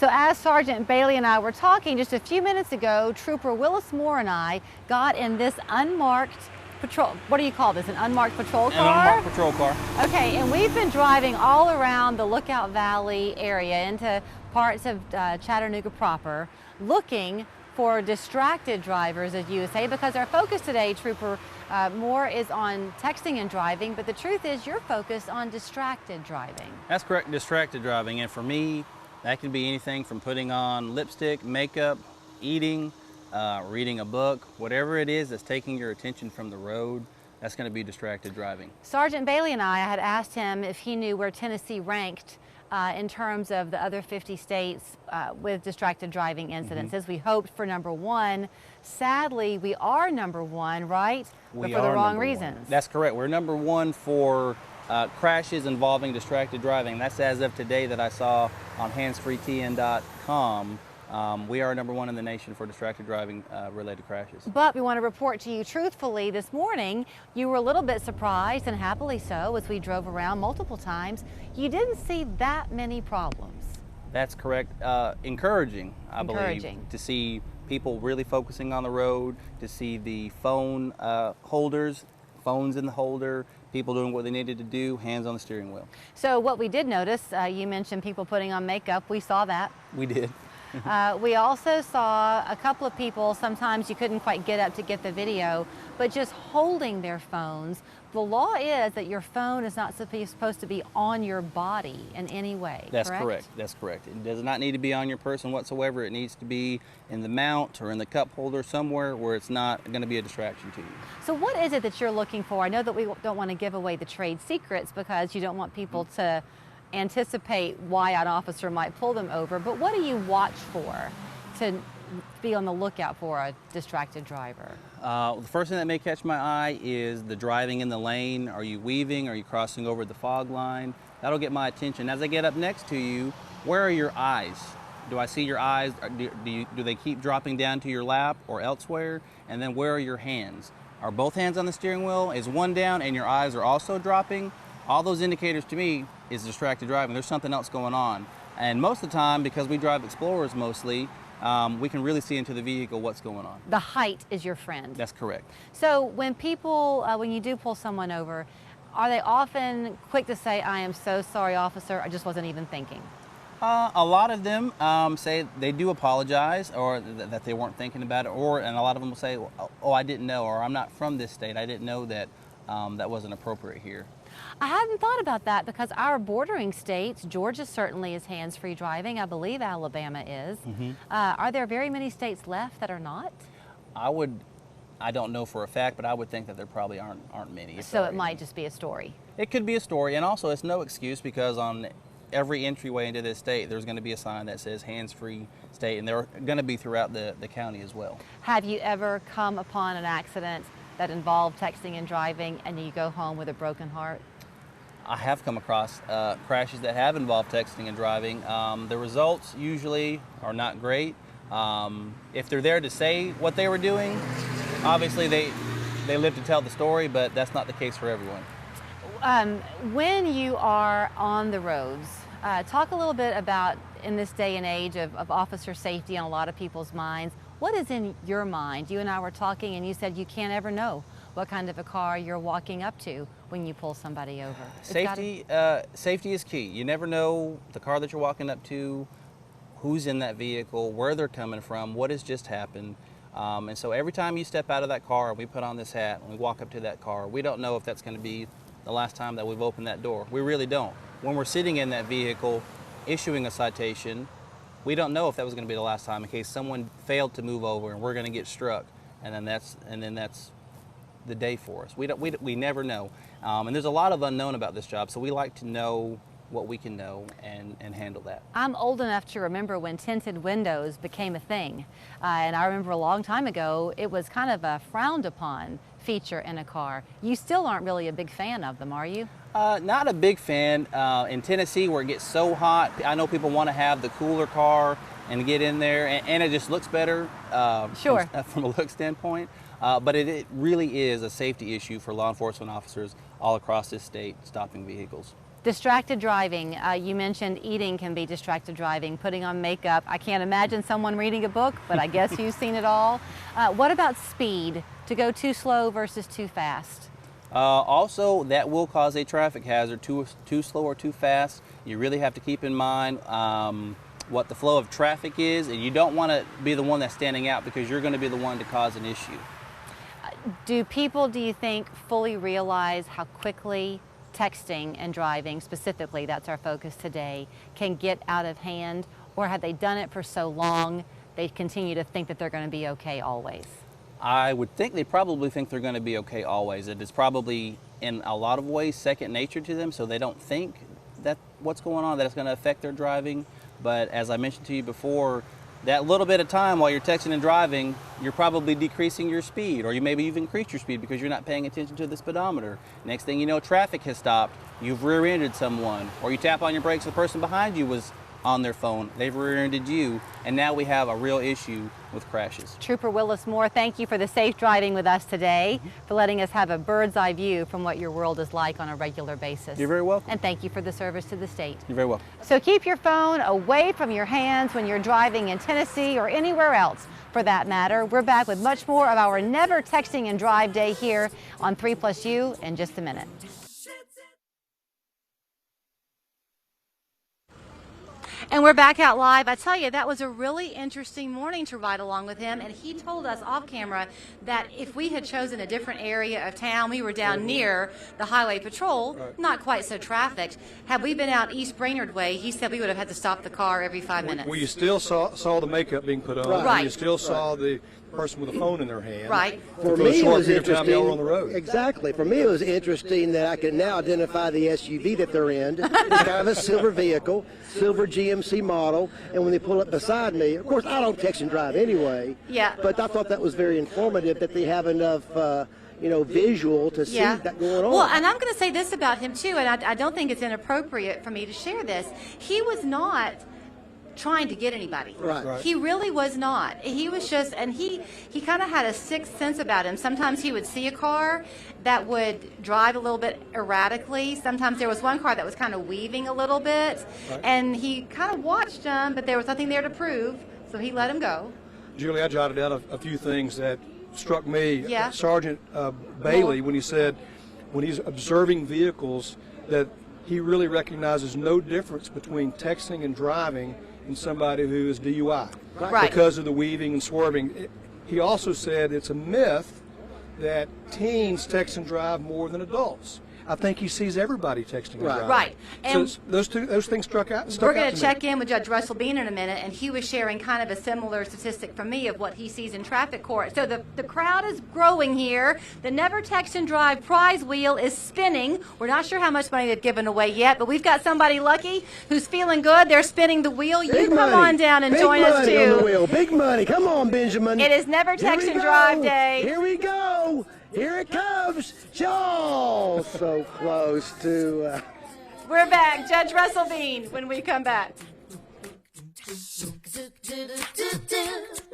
So as Sergeant Bailey and I were talking just a few minutes ago, Trooper Willis Moore and I got in this unmarked patrol, what do you call this, an unmarked patrol car? An unmarked patrol car. Okay, and we've been driving all around the Lookout Valley area into parts of Chattanooga proper, looking for distracted drivers, as you would say, because our focus today, Trooper Moore, is on texting and driving, but the truth is you're focused on distracted driving. That's correct, distracted driving. And for me, that can be anything from putting on lipstick, makeup, eating, reading a book, whatever it is that's taking your attention from the road, that's going to be distracted driving. Sergeant Bailey and I had asked him if he knew where Tennessee ranked in terms of the other 50 states with distracted driving incidences. We hoped for #1. Sadly, we are #1, right? But for the wrong reasons. That's correct. We're #1 for crashes involving distracted driving. That's as of today that I saw on handsfreetn.com. We are #1 in the nation for distracted driving related crashes. But we want to report to you truthfully, this morning you were a little bit surprised, and happily so, as we drove around multiple times. You didn't see that many problems. That's correct. Encouraging, I believe, to see people really focusing on the road, to see the phone holders, phones in the holder, people doing what they needed to do, hands on the steering wheel. So what we did notice, you mentioned people putting on makeup. We saw that. We did. We also saw a couple of people, sometimes you couldn't quite get up to get the video, but just holding their phones. The law is that your phone is not supposed to be on your body in any way, That's correct? correct. That's correct. It does not need to be on your person whatsoever. It needs to be in the mount or in the cup holder somewhere where it's not going to be a distraction to you. So what is it that you're looking for? I know that we don't want to give away the trade secrets because you don't want people to anticipate why an officer might pull them over, but what do you watch for to be on the lookout for a distracted driver? The first thing that may catch my eye is the driving in the lane. Are you weaving? Are you crossing over the fog line? That'll get my attention. As I get up next to you, where are your eyes? Do I see your eyes? Do they keep dropping down to your lap or elsewhere? And then where are your hands? Are both hands on the steering wheel? Is one down and your eyes are also dropping? All those indicators to me is distracted driving. There's something else going on. And most of the time, because we drive Explorers mostly, we can really see into the vehicle what's going on. The height is your friend. That's correct. So when people, when you do pull someone over, are they often quick to say, "I am so sorry, officer, I just wasn't even thinking"? A lot of them say they do apologize, or that they weren't thinking about it, and a lot of them will say, "Oh, I didn't know," or "I'm not from this state, I didn't know that that wasn't appropriate here." I hadn't thought about that because our bordering states, Georgia certainly is hands-free driving. I believe Alabama is. Are there very many states left that are not? I don't know for a fact, but I would think that there probably aren't many. So it might just be a story. It could be a story, and also it's no excuse because on every entryway into this state, there's going to be a sign that says hands-free state, and they're going to be throughout the county as well. Have you ever come upon an accident that involved texting and driving and you go home with a broken heart? I have come across crashes that have involved texting and driving. The results usually are not great. If they're there to say what they were doing, obviously they live to tell the story, but that's not the case for everyone. When you are on the roads, talk a little bit about, in this day and age of officer safety on a lot of people's minds, what is in your mind? You and I were talking and you said you can't ever know what kind of a car you're walking up to when you pull somebody over. Safety is key. You never know the car that you're walking up to, who's in that vehicle, where they're coming from, what has just happened. And so every time you step out of that car, we put on this hat and we walk up to that car, we don't know if that's going to be the last time that we've opened that door. We really don't. When we're sitting in that vehicle issuing a citation, we don't know if that was going to be the last time in case someone failed to move over and we're going to get struck, and then that's the day for us. We never know, and there's a lot of unknown about this job, so we like to know what we can know and handle that. I'm old enough to remember when tinted windows became a thing, and I remember a long time ago it was kind of a frowned upon feature in a car. You still aren't really a big fan of them, are you? Not a big fan. In Tennessee, where it gets so hot, I know people want to have the cooler car and get in there, and it just looks better Sure. from a look standpoint. But it really is a safety issue for law enforcement officers all across this state stopping vehicles. Distracted driving, you mentioned eating can be distracted driving, putting on makeup. I can't imagine someone reading a book, but I guess you've seen it all. What about speed, to go too slow versus too fast? Also, that will cause a traffic hazard, too slow or too fast. You really have to keep in mind what the flow of traffic is, and you don't want to be the one that's standing out because you're going to be the one to cause an issue. Do people, do you think, fully realize how quickly texting and driving, specifically, that's our focus today, can get out of hand? Or have they done it for so long, they continue to think that they're going to be okay always? I would think they probably think they're going to be okay always. It is probably, in a lot of ways, second nature to them, so they don't think that what's going on, that it's going to affect their driving. But as I mentioned to you before, that little bit of time while you're texting and driving, you're probably decreasing your speed, or you maybe you've increased your speed because you're not paying attention to the speedometer. Next thing you know, traffic has stopped, you've rear-ended someone, or you tap on your brakes, the person behind you was on their phone, they've rear-ended you, and now we have a real issue with crashes. Trooper Willis Moore, thank you for the safe driving with us today, for letting us have a bird's eye view from what your world is like on a regular basis. You're very welcome. And thank you for the service to the state. You're very welcome. So keep your phone away from your hands when you're driving in Tennessee or anywhere else for that matter. We're back with much more of our Never Texting and Drive Day here on 3+U in just a minute. And we're back out live. I tell you, that was a really interesting morning to ride along with him. And he told us off camera that if we had chosen a different area of town, we were down near the highway patrol, not quite so trafficked. Had we been out East Brainerd way, he said we would have had to stop the car every 5 minutes. Well, you still saw the makeup being put on. Right. And you still saw the person with a phone in their hand. Right. For me, it was interesting. On the road. Exactly. For me, it was interesting that I could now identify the SUV that they're in. It's kind of a silver vehicle, silver GMC model. And when they pull up beside me, of course, I don't text and drive anyway. Yeah. But I thought that was very informative that they have enough, visual to see that going on. Well, and I'm going to say this about him too, and I don't think it's inappropriate for me to share this. He was not trying to get anybody. Right. He really was not. He was just, and he kind of had a sixth sense about him. Sometimes he would see a car that would drive a little bit erratically. Sometimes there was one car that was kind of weaving a little bit, and he kind of watched them, but there was nothing there to prove, so he let him go. Julie, I jotted down a few things that struck me. Yeah. Sergeant Bailey, when he said, when he's observing vehicles, that he really recognizes no difference between texting and driving in somebody who is DUI Right. because of the weaving and swerving. He also said it's a myth that teens text and drive more than adults. I think he sees everybody texting and driving. Right. And so those things stuck out. We're going to check in with Judge Russell Bean in a minute, and he was sharing kind of a similar statistic from me of what he sees in traffic court. So the crowd is growing here. The Never Text and Drive prize wheel is spinning. We're not sure how much money they've given away yet, but we've got somebody lucky who's feeling good. They're spinning the wheel. Big You come money. on down and Big join us money on the too. wheel. Big money. Come on, Benjamin. It is Never Text Here we and Drive go. Day. Here we go. Here it comes. Joel. So close to... We're back. Judge Russell Bean when we come back. So